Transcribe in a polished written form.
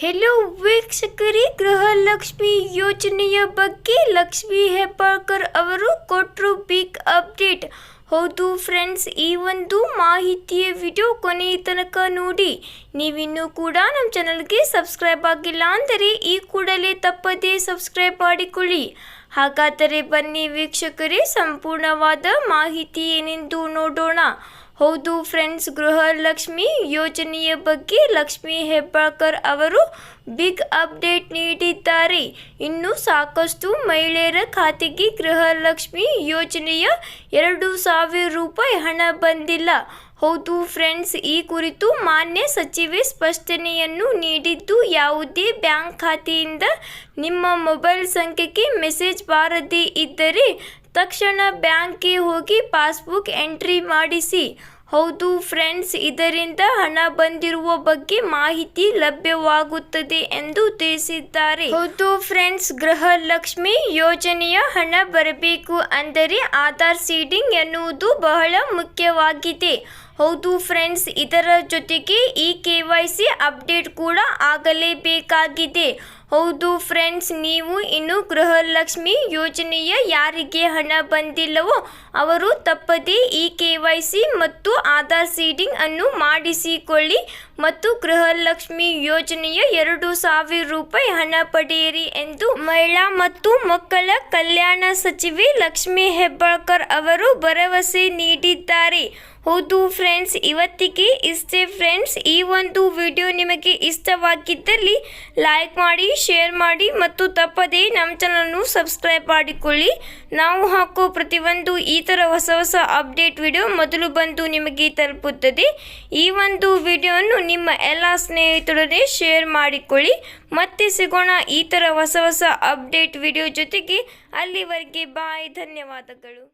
Hello ವೀಕ್ಷಕರೇ, ಗೃಹಲಕ್ಷ್ಮಿ ಯೋಜನೆಯ ಬಗ್ಗೆ ಲಕ್ಷ್ಮಿ ಹೆಬ್ಬಾಳ್ಕರ್ ಅವರು ಕೊಟ್ಟರು ಬಿಗ್ ಅಪ್ಡೇಟ್. ಹೌದು ಫ್ರೆಂಡ್ಸ್, ಈ ಒಂದು ಮಾಹಿತಿಯ ವಿಡಿಯೋ ಕೊನೆಯ ತನಕ ನೋಡಿ. ನೀವಿನ್ನೂ ಕೂಡ ನಮ್ಮ ಚಾನಲ್ಗೆ ಸಬ್ಸ್ಕ್ರೈಬ್ ಆಗಿಲ್ಲ ಅಂದರೆ ಈ ಕೂಡಲೇ ತಪ್ಪದೇ ಸಬ್ಸ್ಕ್ರೈಬ್ ಮಾಡಿಕೊಳ್ಳಿ. ಹಾಗಾದರೆ ಬನ್ನಿ ವೀಕ್ಷಕರೇ, ಸಂಪೂರ್ಣವಾದ ಮಾಹಿತಿ ಏನೆಂದು ನೋಡೋಣ. ಹೌದು ಫ್ರೆಂಡ್ಸ್, ಗೃಹಲಕ್ಷ್ಮಿ ಯೋಜನೆಯ ಬಗ್ಗೆ ಲಕ್ಷ್ಮಿ ಹೆಬ್ಬಾಳ್ಕರ್ ಅವರು ಬಿಗ್ ಅಪ್ಡೇಟ್ ನೀಡಿದ್ದಾರೆ. ಇನ್ನು ಸಾಕಷ್ಟು ಮಹಿಳೆಯರ ಖಾತೆಗೆ ಗೃಹಲಕ್ಷ್ಮಿ ಯೋಜನೆಯ 2,000 ರೂಪಾಯಿ ಹಣ ಬಂದಿಲ್ಲ. ಹೌದು ಫ್ರೆಂಡ್ಸ್, ಈ ಕುರಿತು ಮಾನ್ಯ ಸಚಿವೆ ಸ್ಪಷ್ಟನೆಯನ್ನು ನೀಡಿದ್ದು, ಯಾವುದೇ ಬ್ಯಾಂಕ್ ಖಾತೆಯಿಂದ ನಿಮ್ಮ ಮೊಬೈಲ್ ಸಂಖ್ಯೆಗೆ ಮೆಸೇಜ್ ಬಾರದೇ ಇದ್ದರೆ ತಕ್ಷಣ ಬ್ಯಾಂಕ್ಗೆ ಹೋಗಿ ಪಾಸ್ಬುಕ್ ಎಂಟ್ರಿ ಮಾಡಿಸಿ. ಹೌದು ಫ್ರೆಂಡ್ಸ್, ಇದರಿಂದ ಹಣ ಬಂದಿರುವ ಬಗ್ಗೆ ಮಾಹಿತಿ ಲಭ್ಯವಾಗುತ್ತದೆ ಎಂದು ತಿಳಿಸಿದ್ದಾರೆ. ಹೌದು ಫ್ರೆಂಡ್ಸ್, ಗೃಹಲಕ್ಷ್ಮಿ ಯೋಜನೆಯ ಹಣ ಬರಬೇಕು ಅಂದರೆ ಆಧಾರ್ ಸೀಡಿಂಗ್ ಎನ್ನುವುದು ಬಹಳ ಮುಖ್ಯವಾಗಿದೆ. ಹೌದು ಫ್ರೆಂಡ್ಸ್, ಇದರ ಜೊತೆಗೆ ಈ KYC ಅಪ್ಡೇಟ್ ಕೂಡ ಆಗಲೇಬೇಕಾಗಿದೆ. ಹೌದು ಫ್ರೆಂಡ್ಸ್, ನೀವು ಇನ್ನು ಗೃಹಲಕ್ಷ್ಮಿ ಯೋಜನೆಯ ಯಾರಿಗೆ ಹಣ ಬಂದಿಲ್ಲವೋ ಅವರು ತಪ್ಪದೇ ಈ KYC ಮತ್ತು ಆಧಾರ್ ಸೀಡಿಂಗ್ ಅನ್ನು ಮಾಡಿಸಿಕೊಳ್ಳಿ ಮತ್ತು ಗೃಹಲಕ್ಷ್ಮಿ ಯೋಜನೆಯ 2,000 ರೂಪಾಯಿ ಹಣ ಪಡೆಯಿರಿ ಎಂದು ಮಹಿಳಾ ಮತ್ತು ಮಕ್ಕಳ ಕಲ್ಯಾಣ ಸಚಿವೆ ಲಕ್ಷ್ಮಿ ಹೆಬ್ಬಾಳ್ಕರ್ ಅವರು ಭರವಸೆ ನೀಡಿದ್ದಾರೆ. ಹೌದು ಫ್ರೆಂಡ್ಸ್, ಇವತ್ತಿಗೆ ಇಷ್ಟೇ ಫ್ರೆಂಡ್ಸ್. ಈ ಒಂದು ವಿಡಿಯೋ ನಿಮಗೆ ಇಷ್ಟವಾಗಿದ್ದಲ್ಲಿ ಲೈಕ್ ಮಾಡಿ, ಶೇರ್ ಮಾಡಿ ಮತ್ತು ತಪ್ಪದೇ ನಮ್ಮ ಚಾನಲನ್ನು ಸಬ್ಸ್ಕ್ರೈಬ್ ಮಾಡಿಕೊಳ್ಳಿ. ನಾವು ಹಾಕೋ ಪ್ರತಿಯೊಂದು ಈ ಥರ ಹೊಸ ಅಪ್ಡೇಟ್ ವಿಡಿಯೋ ಮೊದಲು ಬಂದು ನಿಮಗೆ ತಲುಪುತ್ತದೆ. ಈ ಒಂದು ವಿಡಿಯೋವನ್ನು ನಿಮ್ಮ ಎಲ್ಲ ಸ್ನೇಹಿತರೊಡನೆ ಶೇರ್ ಮಾಡಿಕೊಳ್ಳಿ. ಮತ್ತೆ ಸಿಗೋಣ ಈ ಥರ ಹೊಸ ಅಪ್ಡೇಟ್ ವಿಡಿಯೋ ಜೊತೆಗೆ. ಅಲ್ಲಿವರೆಗೆ ಬಾಯ್, ಧನ್ಯವಾದಗಳು.